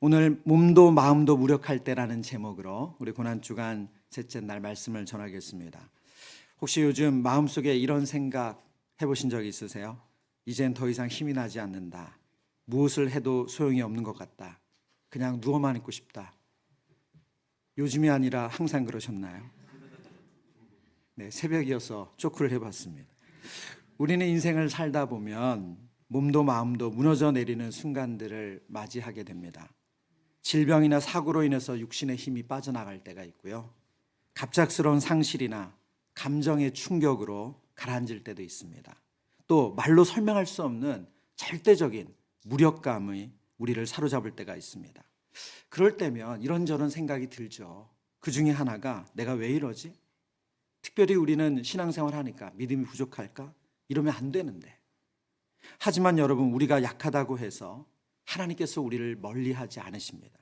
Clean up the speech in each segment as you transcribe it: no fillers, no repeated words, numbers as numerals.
오늘 몸도 마음도 무력할 때라는 제목으로 우리 고난주간 셋째 날 말씀을 전하겠습니다. 혹시 요즘 마음속에 이런 생각 해보신 적 있으세요? 이젠 더 이상 힘이 나지 않는다. 무엇을 해도 소용이 없는 것 같다. 그냥 누워만 있고 싶다. 요즘이 아니라 항상 그러셨나요? 네, 새벽이어서 조크를 해봤습니다. 우리는 인생을 살다 보면 몸도 마음도 무너져 내리는 순간들을 맞이하게 됩니다. 질병이나 사고로 인해서 육신의 힘이 빠져나갈 때가 있고요. 갑작스러운 상실이나 감정의 충격으로 가라앉을 때도 있습니다. 또 말로 설명할 수 없는 절대적인 무력감이 우리를 사로잡을 때가 있습니다. 그럴 때면 이런저런 생각이 들죠. 그 중에 하나가 내가 왜 이러지? 특별히 우리는 신앙생활 하니까 믿음이 부족할까? 이러면 안 되는데. 하지만 여러분, 우리가 약하다고 해서 하나님께서 우리를 멀리하지 않으십니다.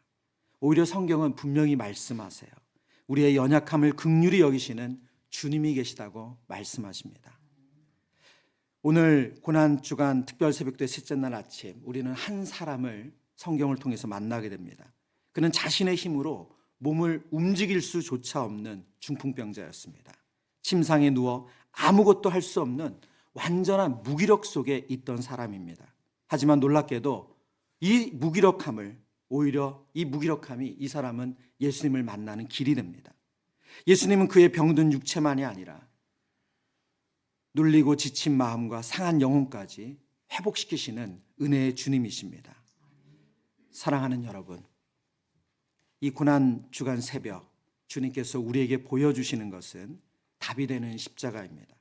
오히려 성경은 분명히 말씀하세요. 우리의 연약함을 긍휼히 여기시는 주님이 계시다고 말씀하십니다. 오늘 고난주간 특별새벽대 셋째 날 아침 우리는 한 사람을 성경을 통해서 만나게 됩니다. 그는 자신의 힘으로 몸을 움직일 수조차 없는 중풍병자였습니다. 침상에 누워 아무것도 할 수 없는 완전한 무기력 속에 있던 사람입니다. 하지만 놀랍게도 이 무기력함이 이 사람은 예수님을 만나는 길이 됩니다. 예수님은 그의 병든 육체만이 아니라 눌리고 지친 마음과 상한 영혼까지 회복시키시는 은혜의 주님이십니다. 사랑하는 여러분, 이 고난 주간 새벽 주님께서 우리에게 보여주시는 것은 답이 되는 십자가입니다.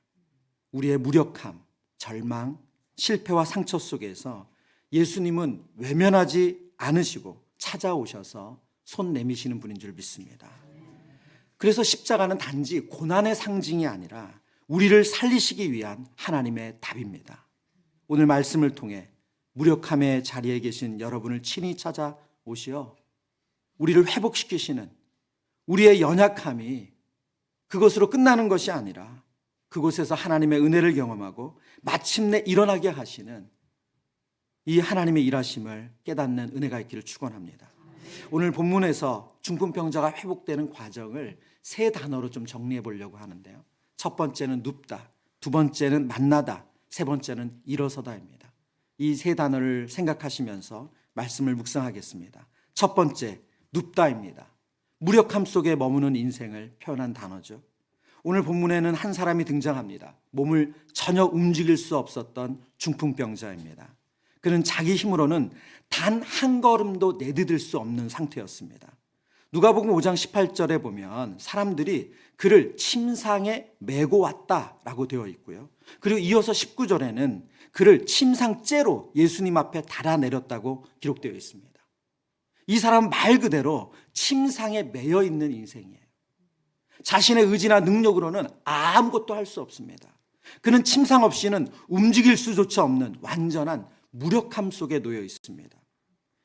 우리의 무력함, 절망, 실패와 상처 속에서 예수님은 외면하지 않으시고 찾아오셔서 손 내미시는 분인 줄 믿습니다. 그래서 십자가는 단지 고난의 상징이 아니라 우리를 살리시기 위한 하나님의 답입니다. 오늘 말씀을 통해 무력함의 자리에 계신 여러분을 친히 찾아오시어 우리를 회복시키시는, 우리의 연약함이 그것으로 끝나는 것이 아니라 그곳에서 하나님의 은혜를 경험하고 마침내 일어나게 하시는 이 하나님의 일하심을 깨닫는 은혜가 있기를 축원합니다. 오늘 본문에서 중풍병자가 회복되는 과정을 세 단어로 좀 정리해 보려고 하는데요. 첫 번째는 눕다, 두 번째는 만나다, 세 번째는 일어서다입니다. 이 세 단어를 생각하시면서 말씀을 묵상하겠습니다. 첫 번째, 눕다입니다. 무력함 속에 머무는 인생을 표현한 단어죠. 오늘 본문에는 한 사람이 등장합니다. 몸을 전혀 움직일 수 없었던 중풍병자입니다. 그는 자기 힘으로는 단 한 걸음도 내디딜 수 없는 상태였습니다. 누가복음 5장 18절에 보면 사람들이 그를 침상에 메고 왔다라고 되어 있고요. 그리고 이어서 19절에는 그를 침상째로 예수님 앞에 달아내렸다고 기록되어 있습니다. 이 사람은 말 그대로 침상에 매여 있는 인생이에요. 자신의 의지나 능력으로는 아무것도 할 수 없습니다. 그는 침상 없이는 움직일 수조차 없는 완전한 무력함 속에 놓여 있습니다.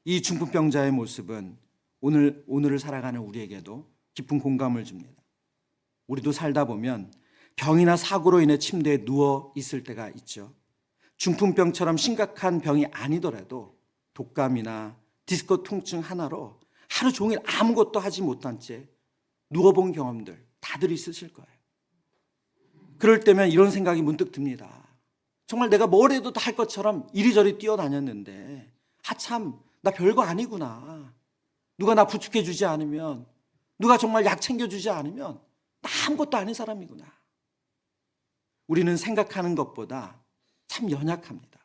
이 중풍병자의 모습은 오늘을 살아가는 우리에게도 깊은 공감을 줍니다. 우리도 살다 보면 병이나 사고로 인해 침대에 누워 있을 때가 있죠. 중풍병처럼 심각한 병이 아니더라도 독감이나 디스크 통증 하나로 하루 종일 아무것도 하지 못한 채 누워본 경험들 다들 있으실 거예요. 그럴 때면 이런 생각이 문득 듭니다. 정말 내가 뭘 해도 다 할 것처럼 이리저리 뛰어다녔는데 참 나 별거 아니구나. 누가 나 부축해 주지 않으면, 누가 정말 약 챙겨주지 않으면 나 아무것도 아닌 사람이구나. 우리는 생각하는 것보다 참 연약합니다.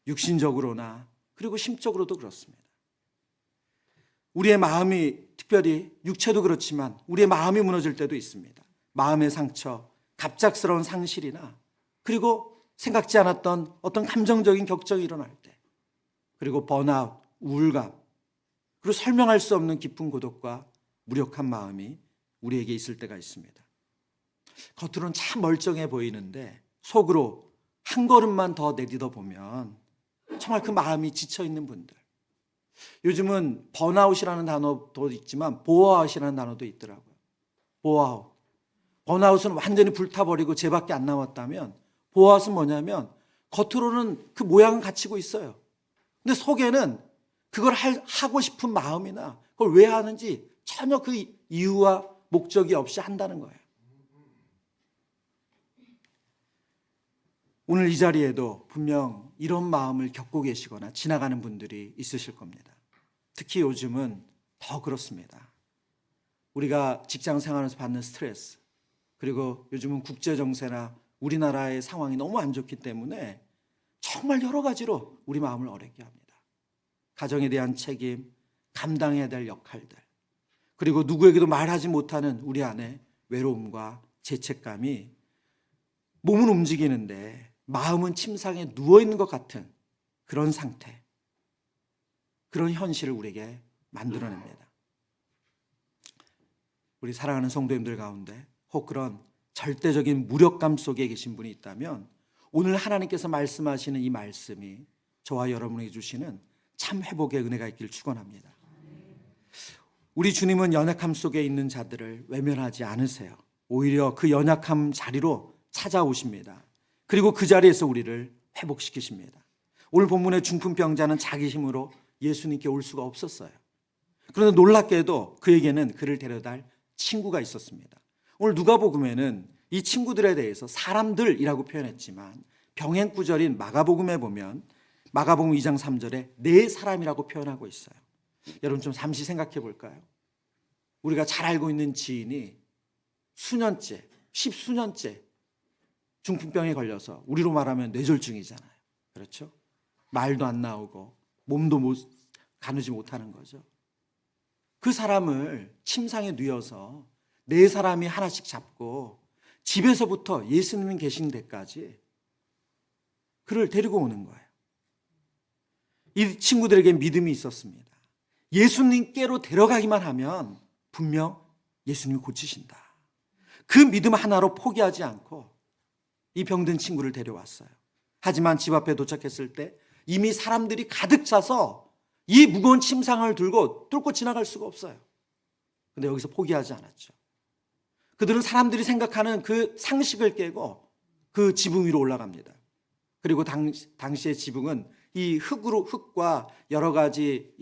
육신적으로나 그리고 심적으로도 그렇습니다. 우리의 마음이, 특별히 육체도 그렇지만 우리의 마음이 무너질 때도 있습니다. 마음의 상처, 갑작스러운 상실이나 그리고 생각지 않았던 어떤 감정적인 격정이 일어날 때, 그리고 번아웃, 우울감, 그리고 설명할 수 없는 깊은 고독과 무력한 마음이 우리에게 있을 때가 있습니다. 겉으로는 참 멀쩡해 보이는데 속으로 한 걸음만 더 내딛어 보면 정말 그 마음이 지쳐있는 분들, 요즘은 번아웃이라는 단어도 있지만 보아웃이라는 단어도 있더라고요. 보아웃. 번아웃은 완전히 불타버리고 쟤밖에 안 남았다면, 보아웃은 뭐냐면 겉으로는 그 모양은 갖추고 있어요. 근데 속에는 그걸 하고 싶은 마음이나 그걸 왜 하는지 전혀 그 이유와 목적이 없이 한다는 거예요. 오늘 이 자리에도 분명 이런 마음을 겪고 계시거나 지나가는 분들이 있으실 겁니다. 특히 요즘은 더 그렇습니다. 우리가 직장 생활에서 받는 스트레스, 그리고 요즘은 국제 정세나 우리나라의 상황이 너무 안 좋기 때문에 정말 여러 가지로 우리 마음을 어렵게 합니다. 가정에 대한 책임, 감당해야 될 역할들, 그리고 누구에게도 말하지 못하는 우리 안에 외로움과 죄책감이 몸은 움직이는데 마음은 침상에 누워있는 것 같은 그런 상태, 그런 현실을 우리에게 만들어냅니다. 우리 사랑하는 성도님들 가운데 혹 그런 절대적인 무력감 속에 계신 분이 있다면 오늘 하나님께서 말씀하시는 이 말씀이 저와 여러분에게 주시는 참 회복의 은혜가 있기를 축원합니다. 우리 주님은 연약함 속에 있는 자들을 외면하지 않으세요. 오히려 그 연약함 자리로 찾아오십니다. 그리고 그 자리에서 우리를 회복시키십니다. 오늘 본문의 중풍병자는 자기 힘으로 예수님께 올 수가 없었어요. 그런데 놀랍게도 그에게는 그를 데려다 친구가 있었습니다. 오늘 누가복음에는 이 친구들에 대해서 사람들이라고 표현했지만 병행 구절인 마가복음에 보면 마가복음 2장 3절에 네 사람이라고 표현하고 있어요. 여러분 좀 잠시 생각해 볼까요? 우리가 잘 알고 있는 지인이 수년째, 10수년째 중풍병에 걸려서 우리로 말하면 뇌졸중이잖아요. 그렇죠? 말도 안 나오고 몸도 가누지 못하는 거죠. 그 사람을 침상에 누워서 네 사람이 하나씩 잡고 집에서부터 예수님이 계신 데까지 그를 데리고 오는 거예요. 이 친구들에게 믿음이 있었습니다. 예수님께로 데려가기만 하면 분명 예수님이 고치신다. 그 믿음 하나로 포기하지 않고 이 병든 친구를 데려왔어요. 하지만 집 앞에 도착했을 때 이미 사람들이 가득 차서 이 무거운 침상을 들고 뚫고 지나갈 수가 없어요. 그런데 여기서 포기하지 않았죠. 그들은 사람들이 생각하는 그 상식을 깨고 그 지붕 위로 올라갑니다. 그리고 당시의 지붕은 이 흙과 여러 가지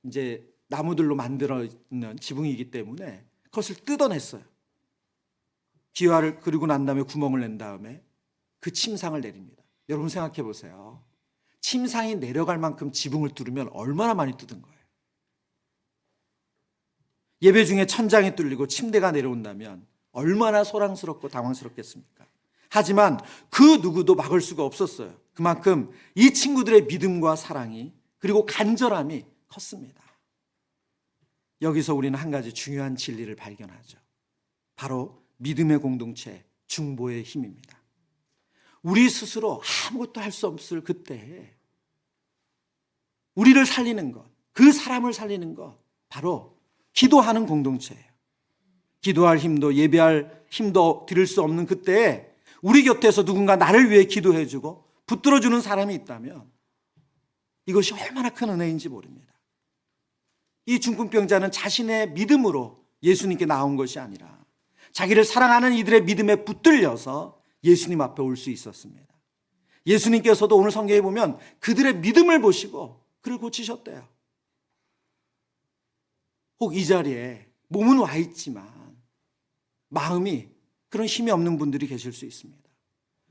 이제 나무들로 만들어 있는 지붕이기 때문에 그것을 뜯어냈어요. 기와를 그리고 난 다음에 구멍을 낸 다음에 그 침상을 내립니다. 여러분 생각해 보세요. 침상이 내려갈 만큼 지붕을 뚫으면 얼마나 많이 뜯은 거예요. 예배 중에 천장이 뚫리고 침대가 내려온다면 얼마나 소란스럽고 당황스럽겠습니까? 하지만 그 누구도 막을 수가 없었어요. 그만큼 이 친구들의 믿음과 사랑이 그리고 간절함이 컸습니다. 여기서 우리는 한 가지 중요한 진리를 발견하죠. 바로 믿음의 공동체, 중보의 힘입니다. 우리 스스로 아무것도 할 수 없을 그때에 우리를 살리는 것, 그 사람을 살리는 것, 바로 기도하는 공동체예요. 기도할 힘도 예배할 힘도 드릴 수 없는 그때에 우리 곁에서 누군가 나를 위해 기도해주고 붙들어주는 사람이 있다면 이것이 얼마나 큰 은혜인지 모릅니다. 이 중풍병자는 자신의 믿음으로 예수님께 나온 것이 아니라 자기를 사랑하는 이들의 믿음에 붙들려서 예수님 앞에 올 수 있었습니다. 예수님께서도 오늘 성경에 보면 그들의 믿음을 보시고 그를 고치셨대요. 혹 이 자리에 몸은 와 있지만 마음이 그런 힘이 없는 분들이 계실 수 있습니다.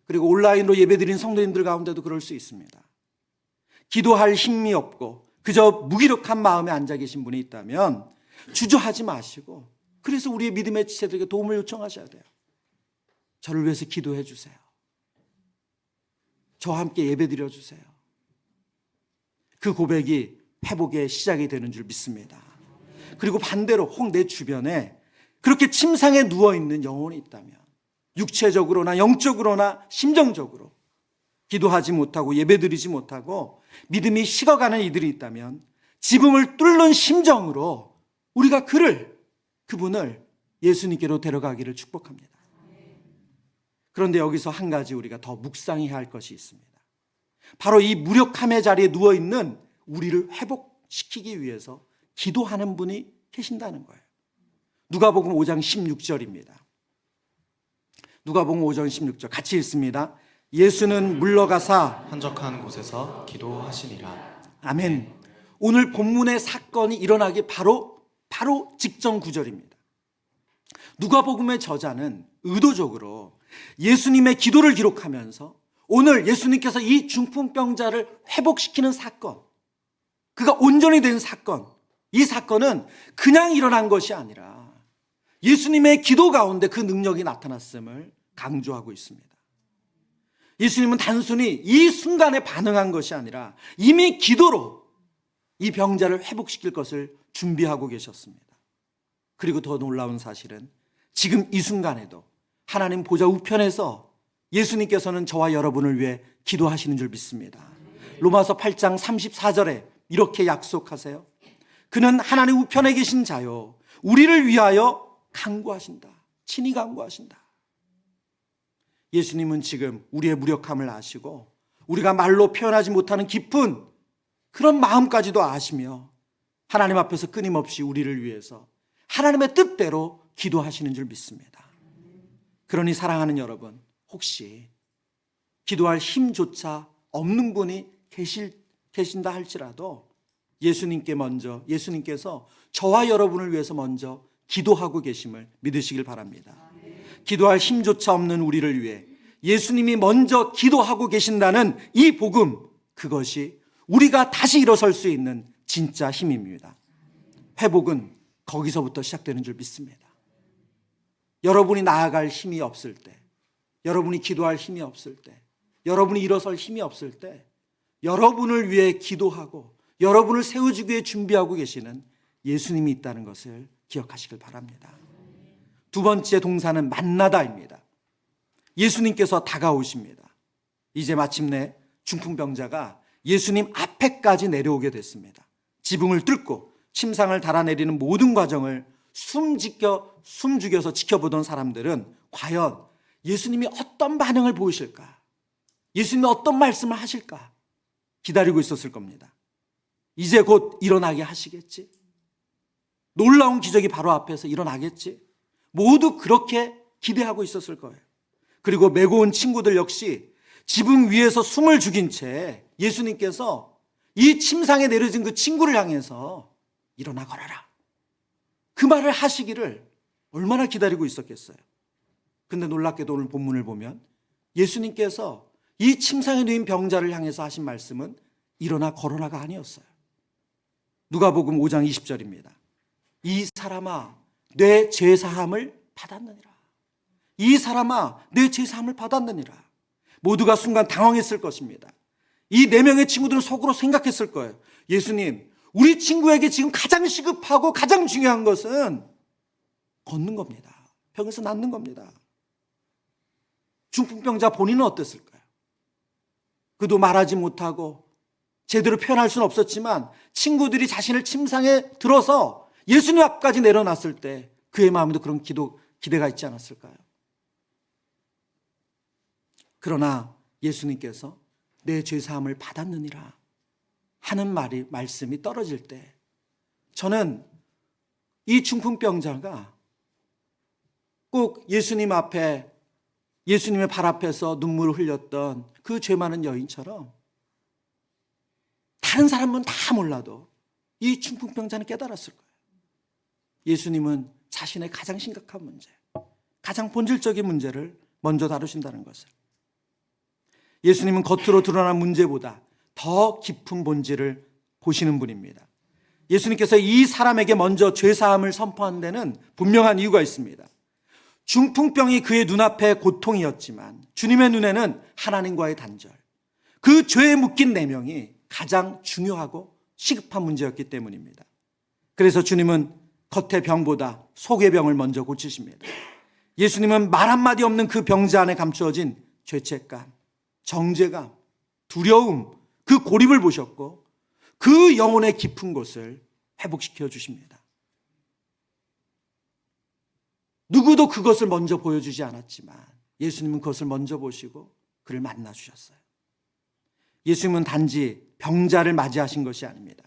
그리고 온라인으로 예배드린 성도님들 가운데도 그럴 수 있습니다. 기도할 힘이 없고 그저 무기력한 마음에 앉아 계신 분이 있다면 주저하지 마시고 그래서 우리의 믿음의 지체들에게 도움을 요청하셔야 돼요. 저를 위해서 기도해 주세요. 저와 함께 예배 드려 주세요. 그 고백이 회복의 시작이 되는 줄 믿습니다. 그리고 반대로 혹 내 주변에 그렇게 침상에 누워있는 영혼이 있다면 육체적으로나 영적으로나 심정적으로 기도하지 못하고 예배드리지 못하고 믿음이 식어가는 이들이 있다면 지붕을 뚫는 심정으로 우리가 그분을 예수님께로 데려가기를 축복합니다. 그런데 여기서 한 가지 우리가 더 묵상해야 할 것이 있습니다. 바로 이 무력함의 자리에 누워있는 우리를 회복시키기 위해서 기도하는 분이 계신다는 거예요. 누가복음 5장 16절입니다. 누가복음 5장 16절 같이 읽습니다. 예수는 물러가사 한적한 곳에서 기도하시니라. 아멘. 오늘 본문의 사건이 일어나기 바로 직전 구절입니다. 누가복음의 저자는 의도적으로 예수님의 기도를 기록하면서 오늘 예수님께서 이 중풍병자를 회복시키는 사건, 그가 온전히 된 사건, 이 사건은 그냥 일어난 것이 아니라 예수님의 기도 가운데 그 능력이 나타났음을 강조하고 있습니다. 예수님은 단순히 이 순간에 반응한 것이 아니라 이미 기도로 이 병자를 회복시킬 것을 준비하고 계셨습니다. 그리고 더 놀라운 사실은 지금 이 순간에도 하나님 보좌 우편에서 예수님께서는 저와 여러분을 위해 기도하시는 줄 믿습니다. 로마서 8장 34절에 이렇게 약속하세요. 그는 하나님 우편에 계신 자요, 우리를 위하여 간구하신다. 친히 간구하신다. 예수님은 지금 우리의 무력함을 아시고 우리가 말로 표현하지 못하는 깊은 그런 마음까지도 아시며 하나님 앞에서 끊임없이 우리를 위해서 하나님의 뜻대로 기도하시는 줄 믿습니다. 그러니 사랑하는 여러분, 혹시 기도할 힘조차 없는 분이 계신다 할지라도 예수님께서 저와 여러분을 위해서 먼저 기도하고 계심을 믿으시길 바랍니다. 기도할 힘조차 없는 우리를 위해 예수님이 먼저 기도하고 계신다는 이 복음, 그것이 우리가 다시 일어설 수 있는 진짜 힘입니다. 회복은 거기서부터 시작되는 줄 믿습니다. 여러분이 나아갈 힘이 없을 때, 여러분이 기도할 힘이 없을 때, 여러분이 일어설 힘이 없을 때 여러분을 위해 기도하고 여러분을 세워주기 위해 준비하고 계시는 예수님이 있다는 것을 기억하시길 바랍니다. 두 번째 동사는 만나다입니다. 예수님께서 다가오십니다. 이제 마침내 중풍병자가 예수님 앞에까지 내려오게 됐습니다. 지붕을 뚫고 침상을 달아내리는 모든 과정을 숨죽여서 지켜보던 사람들은 과연 예수님이 어떤 반응을 보이실까? 예수님이 어떤 말씀을 하실까? 기다리고 있었을 겁니다. 이제 곧 일어나게 하시겠지? 놀라운 기적이 바로 앞에서 일어나겠지? 모두 그렇게 기대하고 있었을 거예요. 그리고 메고 온 친구들 역시 지붕 위에서 숨을 죽인 채 예수님께서 이 침상에 내려진 그 친구를 향해서 일어나 걸어라, 그 말을 하시기를 얼마나 기다리고 있었겠어요. 근데 놀랍게도 오늘 본문을 보면 예수님께서 이 침상에 누인 병자를 향해서 하신 말씀은 일어나 걸어라가 아니었어요. 누가복음 5장 20절입니다. 이 사람아, 내 죄사함을 받았느니라. 이 사람아, 내 죄사함을 받았느니라. 모두가 순간 당황했을 것입니다. 이 4명의 친구들은 속으로 생각했을 거예요. 예수님, 우리 친구에게 지금 가장 시급하고 가장 중요한 것은 걷는 겁니다. 병에서 낫는 겁니다. 중풍병자 본인은 어땠을까요? 그도 말하지 못하고 제대로 표현할 수는 없었지만 친구들이 자신을 침상에 들어서 예수님 앞까지 내려놨을 때 그의 마음에도 그런 기대가 있지 않았을까요? 그러나 예수님께서 내 죄사함을 받았느니라 하는 말씀이 떨어질 때 저는 이 중풍병자가 꼭 예수님의 발 앞에서 눈물을 흘렸던 그 죄 많은 여인처럼 다른 사람은 다 몰라도 이 중풍병자는 깨달았을 거예요. 예수님은 자신의 가장 심각한 문제, 가장 본질적인 문제를 먼저 다루신다는 것을. 예수님은 겉으로 드러난 문제보다 더 깊은 본질을 보시는 분입니다. 예수님께서 이 사람에게 먼저 죄사함을 선포한 데는 분명한 이유가 있습니다. 중풍병이 그의 눈앞에 고통이었지만 주님의 눈에는 하나님과의 단절, 그 죄에 묶인 4명이 가장 중요하고 시급한 문제였기 때문입니다. 그래서 주님은 겉의 병보다 속의 병을 먼저 고치십니다. 예수님은 말 한마디 없는 그 병자 안에 감추어진 죄책감, 정죄감, 두려움, 그 고립을 보셨고 그 영혼의 깊은 곳을 회복시켜 주십니다. 누구도 그것을 먼저 보여주지 않았지만 예수님은 그것을 먼저 보시고 그를 만나 주셨어요. 예수님은 단지 병자를 맞이하신 것이 아닙니다.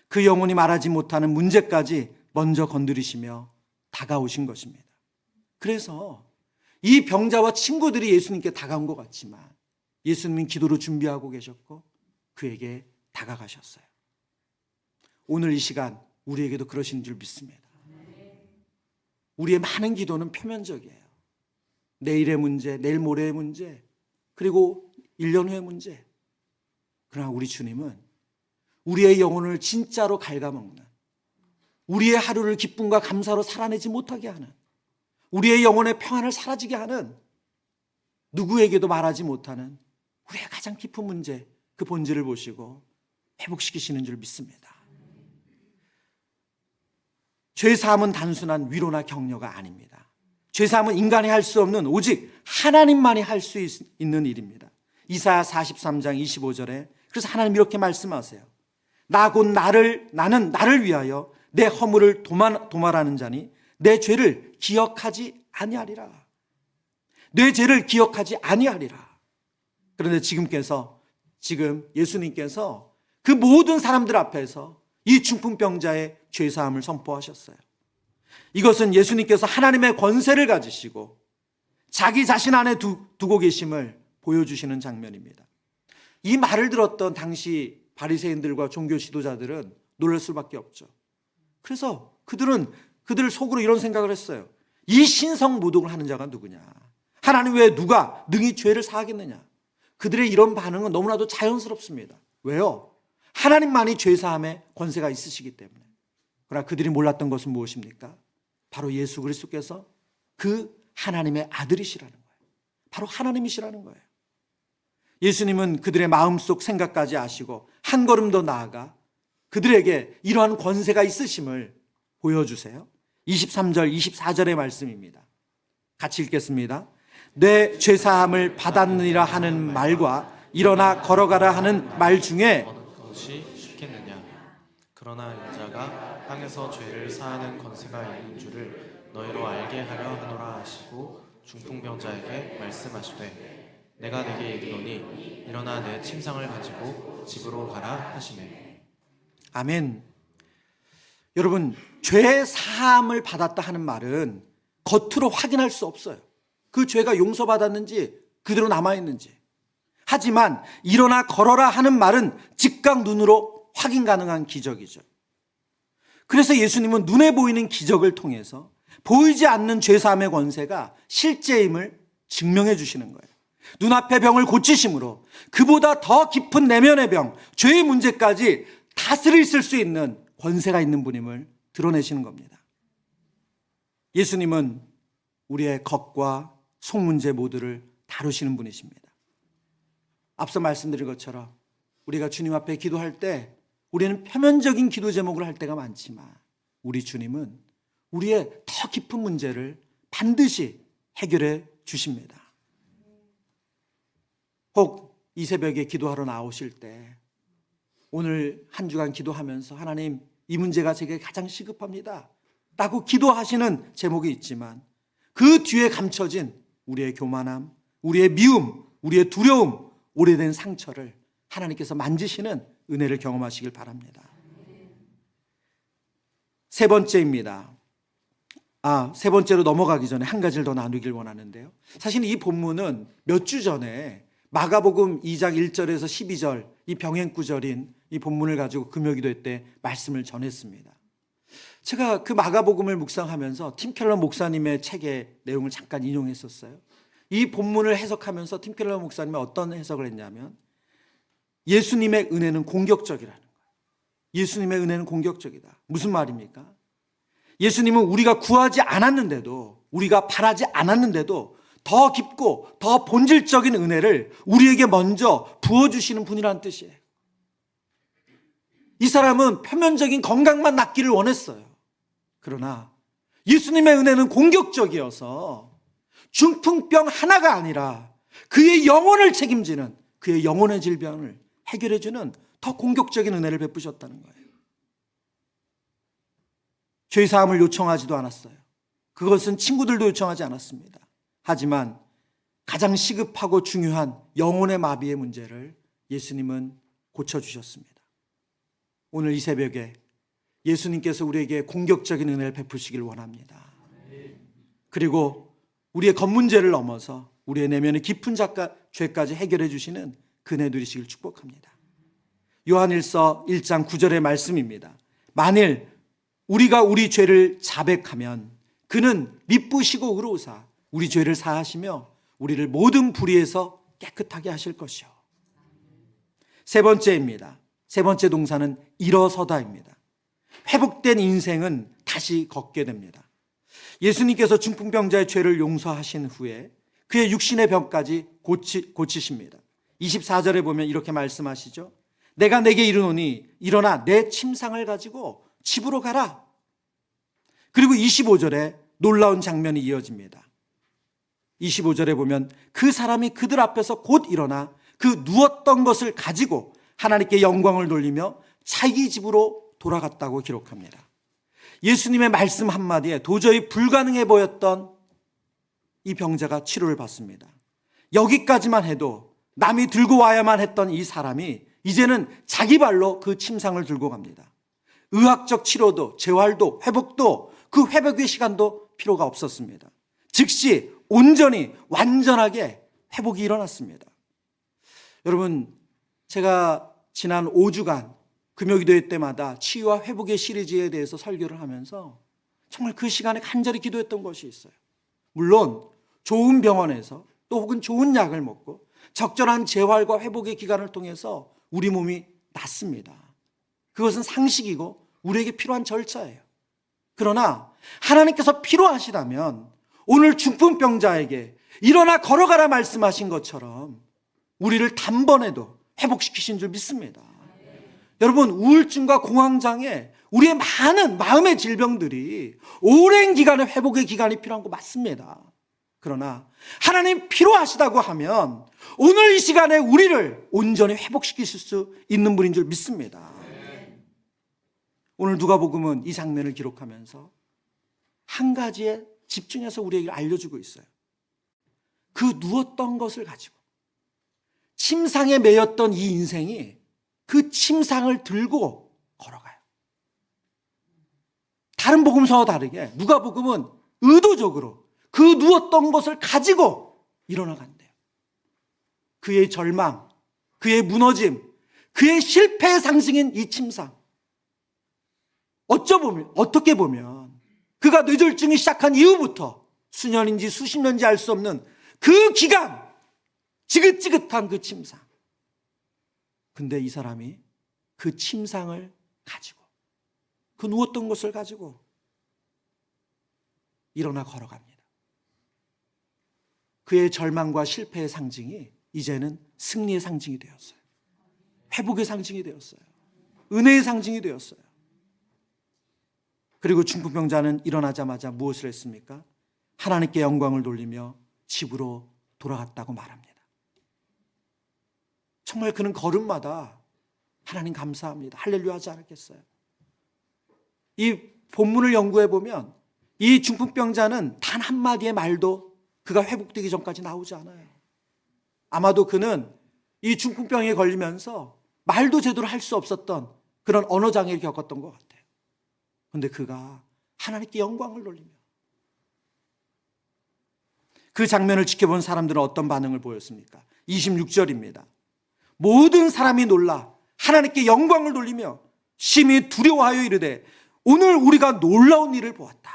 그 영혼이 말하지 못하는 문제까지 먼저 건드리시며 다가오신 것입니다. 그래서 이 병자와 친구들이 예수님께 다가온 것 같지만 예수님은 기도로 준비하고 계셨고 그에게 다가가셨어요. 오늘 이 시간 우리에게도 그러신 줄 믿습니다. 우리의 많은 기도는 표면적이에요. 내일의 문제, 내일 모레의 문제, 그리고 1년 후의 문제. 그러나 우리 주님은 우리의 영혼을 진짜로 갉아먹는, 우리의 하루를 기쁨과 감사로 살아내지 못하게 하는, 우리의 영혼의 평안을 사라지게 하는, 누구에게도 말하지 못하는 우리의 가장 깊은 문제, 그 본질을 보시고 회복시키시는 줄 믿습니다. 죄사함은 단순한 위로나 격려가 아닙니다. 죄사함은 인간이 할 수 없는 오직 하나님만이 할 수 있는 일입니다. 이사야 43장 25절에 그래서 하나님 이렇게 말씀하세요. 나 곧 나는 나를 위하여 내 허물을 도말하는 자니 내 죄를 기억하지 아니하리라. 내 죄를 기억하지 아니하리라. 그런데 지금 예수님께서 그 모든 사람들 앞에서 이 중풍병자의 죄사함을 선포하셨어요. 이것은 예수님께서 하나님의 권세를 가지시고 자기 자신 안에 두고 계심을 보여주시는 장면입니다. 이 말을 들었던 당시 바리새인들과 종교 지도자들은 놀랄 수밖에 없죠. 그래서 그들 속으로 이런 생각을 했어요. 이 신성모독을 하는 자가 누구냐? 하나님 외에 누가 능히 죄를 사하겠느냐? 그들의 이런 반응은 너무나도 자연스럽습니다. 왜요? 하나님만이 죄사함의 권세가 있으시기 때문에. 그러나 그들이 몰랐던 것은 무엇입니까? 바로 예수 그리스도께서 그 하나님의 아들이시라는 거예요. 바로 하나님이시라는 거예요. 예수님은 그들의 마음속 생각까지 아시고 한 걸음 더 나아가 그들에게 이러한 권세가 있으심을 보여주세요. 23절, 24절의 말씀입니다. 같이 읽겠습니다. 내 죄사함을 받았느니라 하는 말과 일어나 걸어가라 하는 말 중에 어느 것이 쉽겠느냐. 그러나 인자가 땅에서 죄를 사하는 권세가 있는 줄을 너희로 알게 하려 하노라 하시고 중풍병자에게 말씀하시되 내가 내게 이르노니 일어나 내 침상을 가지고 집으로 가라 하시네. 아멘. 여러분, 죄 사함을 받았다 하는 말은 겉으로 확인할 수 없어요. 그 죄가 용서받았는지 그대로 남아있는지. 하지만 일어나 걸어라 하는 말은 즉각 눈으로 확인 가능한 기적이죠. 그래서 예수님은 눈에 보이는 기적을 통해서 보이지 않는 죄사함의 권세가 실제임을 증명해 주시는 거예요. 눈앞의 병을 고치심으로 그보다 더 깊은 내면의 병, 죄의 문제까지 다스릴 수 있는 권세가 있는 분임을 드러내시는 겁니다. 예수님은 우리의 겉과 속 문제 모두를 다루시는 분이십니다. 앞서 말씀드린 것처럼 우리가 주님 앞에 기도할 때 우리는 표면적인 기도 제목을 할 때가 많지만 우리 주님은 우리의 더 깊은 문제를 반드시 해결해 주십니다. 혹 이 새벽에 기도하러 나오실 때 오늘 한 주간 기도하면서 하나님 이 문제가 제게 가장 시급합니다 라고 기도하시는 제목이 있지만 그 뒤에 감춰진 우리의 교만함, 우리의 미움, 우리의 두려움, 오래된 상처를 하나님께서 만지시는 은혜를 경험하시길 바랍니다. 세 번째입니다. 세 번째로 넘어가기 전에 한 가지를 더 나누길 원하는데요. 사실 이 본문은 몇 주 전에 마가복음 2장 1절에서 12절 이 병행 구절인 이 본문을 가지고 금요기도 때 말씀을 전했습니다. 제가 그 마가복음을 묵상하면서 팀 켈러 목사님의 책의 내용을 잠깐 인용했었어요. 이 본문을 해석하면서 팀 켈러 목사님이 어떤 해석을 했냐면 예수님의 은혜는 공격적이라는 거예요. 예수님의 은혜는 공격적이다. 무슨 말입니까? 예수님은 우리가 구하지 않았는데도, 우리가 바라지 않았는데도 더 깊고 더 본질적인 은혜를 우리에게 먼저 부어주시는 분이라는 뜻이에요. 이 사람은 표면적인 건강만 낫기를 원했어요. 그러나 예수님의 은혜는 공격적이어서 중풍병 하나가 아니라 그의 영혼을 책임지는, 그의 영혼의 질병을 해결해주는 더 공격적인 은혜를 베푸셨다는 거예요. 죄사함을 요청하지도 않았어요. 그것은 친구들도 요청하지 않았습니다. 하지만 가장 시급하고 중요한 영혼의 마비의 문제를 예수님은 고쳐주셨습니다. 오늘 이 새벽에 예수님께서 우리에게 공격적인 은혜를 베푸시길 원합니다. 그리고 우리의 겉문제를 넘어서 우리의 내면의 깊은 죄까지 해결해 주시는 그 은혜 누리시길 축복합니다. 요한일서 1장 9절의 말씀입니다. 만일 우리가 우리 죄를 자백하면 그는 미쁘시고 의로우사 우리 죄를 사하시며 우리를 모든 불의에서 깨끗하게 하실 것이요. 세 번째입니다. 세 번째 동사는 일어서다입니다. 회복된 인생은 다시 걷게 됩니다. 예수님께서 중풍병자의 죄를 용서하신 후에 그의 육신의 병까지 고치십니다. 24절에 보면 이렇게 말씀하시죠. 내가 내게 이르노니 일어나 내 침상을 가지고 집으로 가라. 그리고 25절에 놀라운 장면이 이어집니다. 25절에 보면 그 사람이 그들 앞에서 곧 일어나 그 누웠던 것을 가지고 하나님께 영광을 돌리며 자기 집으로 돌아갔다고 기록합니다. 예수님의 말씀 한마디에 도저히 불가능해 보였던 이 병자가 치료를 받습니다. 여기까지만 해도 남이 들고 와야만 했던 이 사람이 이제는 자기 발로 그 침상을 들고 갑니다. 의학적 치료도 재활도 회복도 그 회복의 시간도 필요가 없었습니다. 즉시 온전히 완전하게 회복이 일어났습니다. 여러분, 제가 지난 5주간 금요기도회 때마다 치유와 회복의 시리즈에 대해서 설교를 하면서 정말 그 시간에 간절히 기도했던 것이 있어요. 물론 좋은 병원에서 또 혹은 좋은 약을 먹고 적절한 재활과 회복의 기간을 통해서 우리 몸이 낫습니다. 그것은 상식이고 우리에게 필요한 절차예요. 그러나 하나님께서 필요하시다면 오늘 중풍병자에게 일어나 걸어가라 말씀하신 것처럼 우리를 단번에도 회복시키신 줄 믿습니다. 여러분, 우울증과 공황장애, 우리의 많은 마음의 질병들이 오랜 기간의 회복의 기간이 필요한 거 맞습니다. 그러나 하나님 필요하시다고 하면 오늘 이 시간에 우리를 온전히 회복시키실 수 있는 분인 줄 믿습니다. 오늘 누가복음은 이 장면을 기록하면서 한 가지에 집중해서 우리에게 알려주고 있어요. 그 누웠던 것을 가지고 침상에 매였던 이 인생이 그 침상을 들고 걸어가요. 다른 복음서와 다르게 누가복음은 의도적으로 그 누웠던 것을 가지고 일어나간대요. 그의 절망, 그의 무너짐, 그의 실패의 상징인 이 침상. 어떻게 보면 그가 뇌졸중이 시작한 이후부터 수년인지 수십 년인지 알 수 없는 그 기간, 지긋지긋한 그 침상. 근데 이 사람이 그 침상을 가지고, 그 누웠던 것을 가지고 일어나 걸어갑니다. 그의 절망과 실패의 상징이 이제는 승리의 상징이 되었어요. 회복의 상징이 되었어요. 은혜의 상징이 되었어요. 그리고 중풍병자는 일어나자마자 무엇을 했습니까? 하나님께 영광을 돌리며 집으로 돌아갔다고 말합니다. 정말 그는 걸음마다 하나님 감사합니다, 할렐루야 하지 않았겠어요? 이 본문을 연구해 보면 이 중풍병자는 단 한마디의 말도 그가 회복되기 전까지 나오지 않아요. 아마도 그는 이 중풍병에 걸리면서 말도 제대로 할 수 없었던 그런 언어장애를 겪었던 것 같아요. 그런데 그가 하나님께 영광을 돌리며 그 장면을 지켜본 사람들은 어떤 반응을 보였습니까? 26절입니다. 모든 사람이 놀라 하나님께 영광을 돌리며 심히 두려워하여 이르되 오늘 우리가 놀라운 일을 보았다.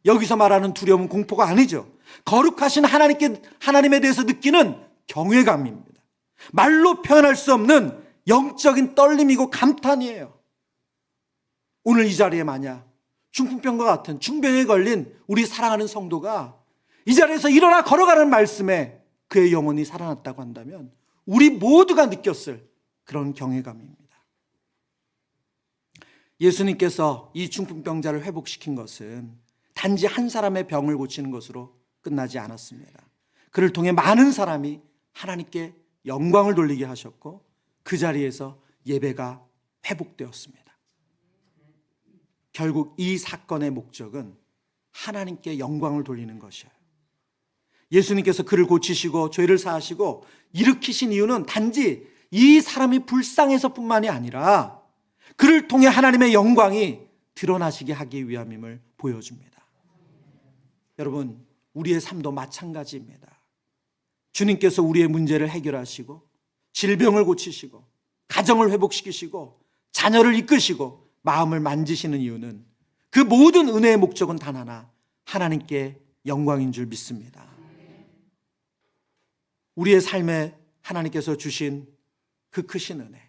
여기서 말하는 두려움은 공포가 아니죠. 거룩하신 하나님에 대해서 느끼는 경외감입니다. 말로 표현할 수 없는 영적인 떨림이고 감탄이에요. 오늘 이 자리에 만약 중풍병과 같은 중병에 걸린 우리 사랑하는 성도가 이 자리에서 일어나 걸어가는 말씀에 그의 영혼이 살아났다고 한다면 우리 모두가 느꼈을 그런 경외감입니다. 예수님께서 이 중풍병자를 회복시킨 것은 단지 한 사람의 병을 고치는 것으로 끝나지 않았습니다. 그를 통해 많은 사람이 하나님께 영광을 돌리게 하셨고 그 자리에서 예배가 회복되었습니다. 결국 이 사건의 목적은 하나님께 영광을 돌리는 것이에요. 예수님께서 그를 고치시고 죄를 사하시고 일으키신 이유는 단지 이 사람이 불쌍해서뿐만이 아니라 그를 통해 하나님의 영광이 드러나시게 하기 위함임을 보여줍니다. 여러분, 우리의 삶도 마찬가지입니다. 주님께서 우리의 문제를 해결하시고 질병을 고치시고 가정을 회복시키시고 자녀를 이끄시고 마음을 만지시는 이유는 그 모든 은혜의 목적은 단 하나, 하나님께 영광인 줄 믿습니다. 우리의 삶에 하나님께서 주신 그 크신 은혜,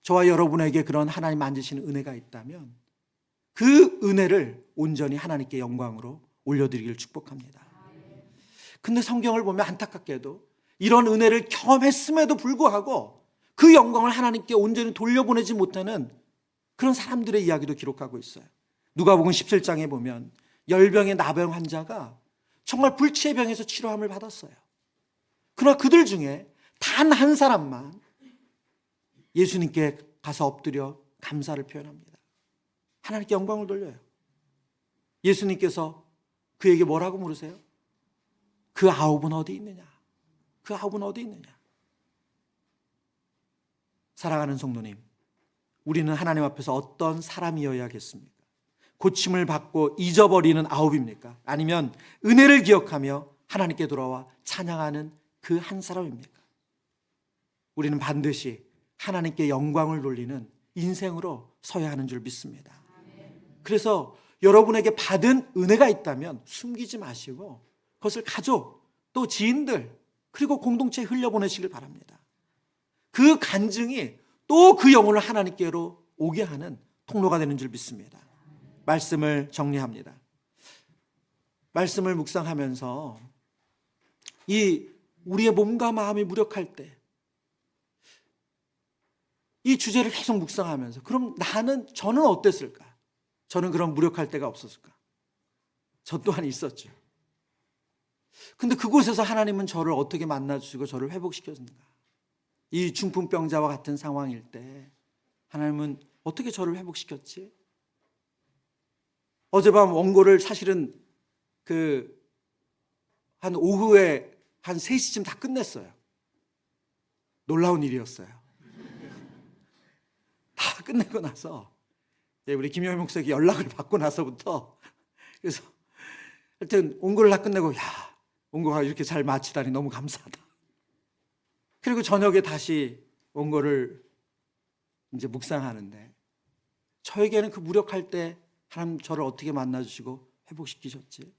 저와 여러분에게 그런 하나님 만지시는 은혜가 있다면 그 은혜를 온전히 하나님께 영광으로 올려드리길 축복합니다. 근데 성경을 보면 안타깝게도 이런 은혜를 경험했음에도 불구하고 그 영광을 하나님께 온전히 돌려보내지 못하는 그런 사람들의 이야기도 기록하고 있어요. 누가복음 17장에 보면 열병의 나병 환자가 정말 불치의 병에서 치료함을 받았어요. 그러나 그들 중에 단 한 사람만 예수님께 가서 엎드려 감사를 표현합니다. 하나님께 영광을 돌려요. 예수님께서 그에게 뭐라고 물으세요? 그 아홉은 어디 있느냐? 그 아홉은 어디 있느냐? 사랑하는 성도님, 우리는 하나님 앞에서 어떤 사람이어야겠습니까? 고침을 받고 잊어버리는 아홉입니까? 아니면 은혜를 기억하며 하나님께 돌아와 찬양하는 그 한 사람입니까? 우리는 반드시 하나님께 영광을 돌리는 인생으로 서야 하는 줄 믿습니다. 그래서 여러분에게 받은 은혜가 있다면 숨기지 마시고 그것을 가족, 또 지인들, 그리고 공동체에 흘려보내시길 바랍니다. 그 간증이 또 그 영혼을 하나님께로 오게 하는 통로가 되는 줄 믿습니다. 말씀을 정리합니다. 말씀을 묵상하면서 우리의 몸과 마음이 무력할 때 이 주제를 계속 묵상하면서 그럼 저는 어땠을까? 저는 그런 무력할 때가 없었을까? 저 또한 있었죠. 근데 그곳에서 하나님은 저를 어떻게 만나주시고 저를 회복시켰는가? 이 중풍병자와 같은 상황일 때 하나님은 어떻게 저를 회복시켰지? 어젯밤 원고를 사실은 한 오후에 한 3시쯤 다 끝냈어요. 놀라운 일이었어요. 다 끝내고 나서 우리 김영희 목사에게 연락을 받고 나서부터 그래서 하여튼 원고를 다 끝내고 원고가 이렇게 잘 마치다니 너무 감사하다. 그리고 저녁에 다시 원고를 이제 묵상하는데 저에게는 그 무력할 때 하나님 저를 어떻게 만나주시고 회복시키셨지?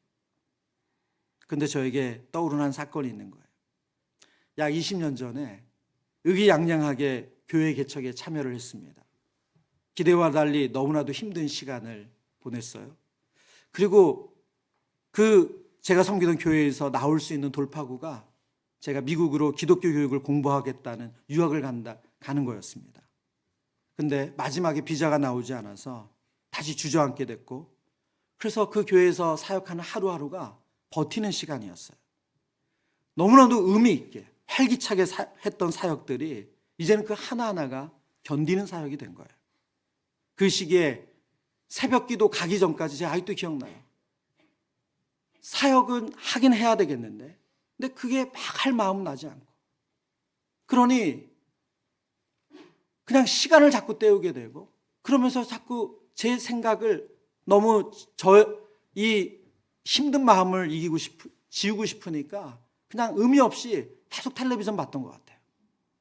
근데 저에게 떠오르는 한 사건이 있는 거예요. 약 20년 전에 의기양양하게 교회 개척에 참여를 했습니다. 기대와 달리 너무나도 힘든 시간을 보냈어요. 그리고 제가 섬기던 교회에서 나올 수 있는 돌파구가 제가 미국으로 기독교 교육을 공부하겠다는 유학을 가는 거였습니다. 근데 마지막에 비자가 나오지 않아서 다시 주저앉게 됐고, 그래서 그 교회에서 사역하는 하루하루가 버티는 시간이었어요. 너무나도 의미 있게 활기차게 했던 사역들이 이제는 그 하나하나가 견디는 사역이 된 거예요. 그 시기에 새벽기도 가기 전까지 제가 아직도 기억나요. 사역은 하긴 해야 되겠는데 근데 그게 막 할 마음은 나지 않고, 그러니 그냥 시간을 자꾸 때우게 되고, 그러면서 자꾸 제 생각을 너무 이 힘든 마음을 지우고 싶으니까 그냥 의미 없이 계속 텔레비전 봤던 것 같아요.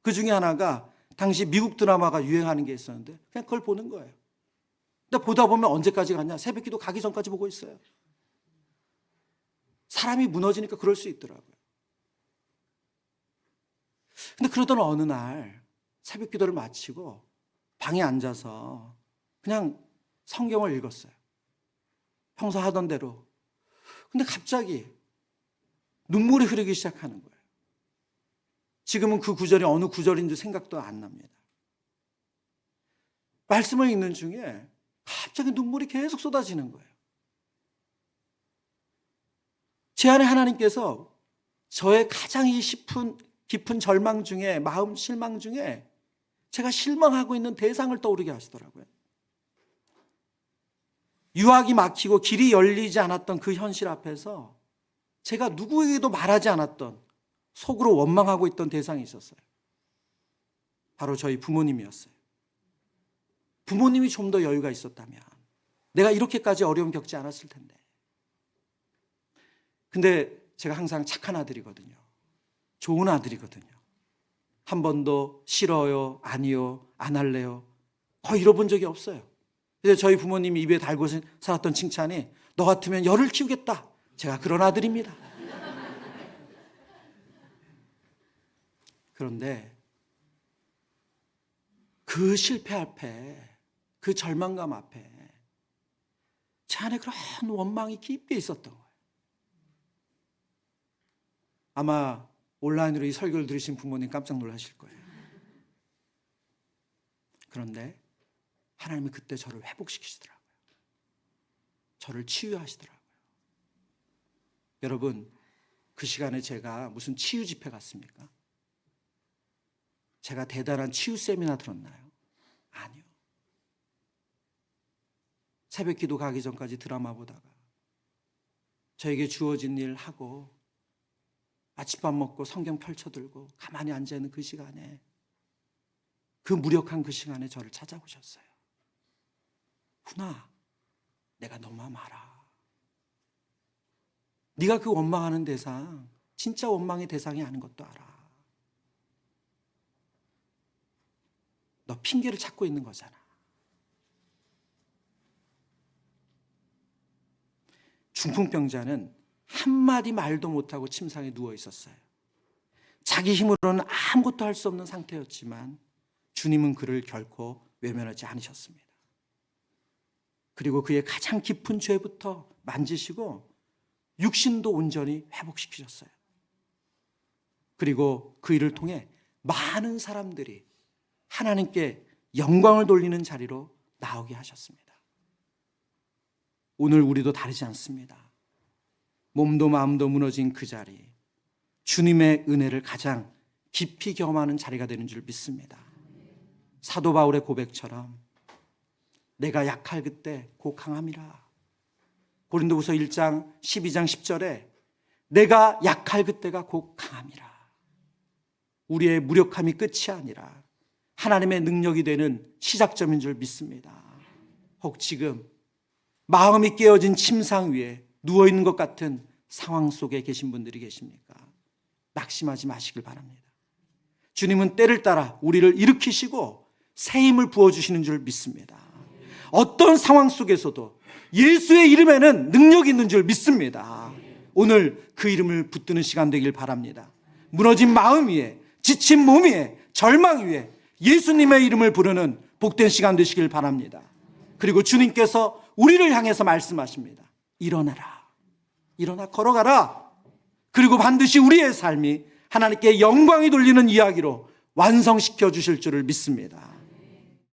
그 중에 하나가 당시 미국 드라마가 유행하는 게 있었는데 그냥 그걸 보는 거예요. 근데 보다 보면 언제까지 갔냐? 새벽기도 가기 전까지 보고 있어요. 사람이 무너지니까 그럴 수 있더라고요. 근데 그러던 어느 날 새벽기도를 마치고 방에 앉아서 그냥 성경을 읽었어요. 평소 하던 대로. 근데 갑자기 눈물이 흐르기 시작하는 거예요. 지금은 그 구절이 어느 구절인지 생각도 안 납니다. 말씀을 읽는 중에 갑자기 눈물이 계속 쏟아지는 거예요. 제 안에 하나님께서 저의 가장 깊은 절망 중에, 마음 실망 중에 제가 실망하고 있는 대상을 떠오르게 하시더라고요. 유학이 막히고 길이 열리지 않았던 그 현실 앞에서 제가 누구에게도 말하지 않았던, 속으로 원망하고 있던 대상이 있었어요. 바로 저희 부모님이었어요. 부모님이 좀 더 여유가 있었다면 내가 이렇게까지 어려움 겪지 않았을 텐데. 근데 제가 항상 착한 아들이거든요. 좋은 아들이거든요. 한 번도 싫어요, 아니요, 안 할래요 거의 잃어본 적이 없어요. 그래서 저희 부모님이 입에 달고 살았던 칭찬이 너 같으면 열을 키우겠다. 제가 그런 아들입니다. 그런데 그 실패 앞에, 그 절망감 앞에 제 안에 그런 원망이 깊게 있었던 거예요. 아마 온라인으로 이 설교를 들으신 부모님 깜짝 놀라실 거예요. 그런데 하나님이 그때 저를 회복시키시더라고요. 저를 치유하시더라고요. 여러분, 그 시간에 제가 무슨 치유 집회 갔습니까? 제가 대단한 치유 세미나 들었나요? 아니요. 새벽 기도 가기 전까지 드라마 보다가 저에게 주어진 일 하고 아침밥 먹고 성경 펼쳐들고 가만히 앉아있는 그 시간에, 그 무력한 그 시간에 저를 찾아오셨어요. 훈아, 내가 너무 알아. 네가 그 원망하는 대상, 진짜 원망의 대상이 아닌 것도 알아. 너 핑계를 찾고 있는 거잖아. 중풍병자는 한마디 말도 못하고 침상에 누워 있었어요. 자기 힘으로는 아무것도 할 수 없는 상태였지만 주님은 그를 결코 외면하지 않으셨습니다. 그리고 그의 가장 깊은 죄부터 만지시고 육신도 온전히 회복시키셨어요. 그리고 그 일을 통해 많은 사람들이 하나님께 영광을 돌리는 자리로 나오게 하셨습니다. 오늘 우리도 다르지 않습니다. 몸도 마음도 무너진 그 자리, 주님의 은혜를 가장 깊이 경험하는 자리가 되는 줄 믿습니다. 사도 바울의 고백처럼 내가 약할 그때 곧 강함이라. 고린도후서 1장 12장 10절에 내가 약할 그때가 곧 강함이라. 우리의 무력함이 끝이 아니라 하나님의 능력이 되는 시작점인 줄 믿습니다. 혹 지금 마음이 깨어진 침상 위에 누워있는 것 같은 상황 속에 계신 분들이 계십니까? 낙심하지 마시길 바랍니다. 주님은 때를 따라 우리를 일으키시고 새 힘을 부어주시는 줄 믿습니다. 어떤 상황 속에서도 예수의 이름에는 능력이 있는 줄 믿습니다. 오늘 그 이름을 붙드는 시간 되길 바랍니다. 무너진 마음 위에, 지친 몸 위에, 절망 위에 예수님의 이름을 부르는 복된 시간 되시길 바랍니다. 그리고 주님께서 우리를 향해서 말씀하십니다. 일어나라. 일어나 걸어가라. 그리고 반드시 우리의 삶이 하나님께 영광이 돌리는 이야기로 완성시켜 주실 줄을 믿습니다.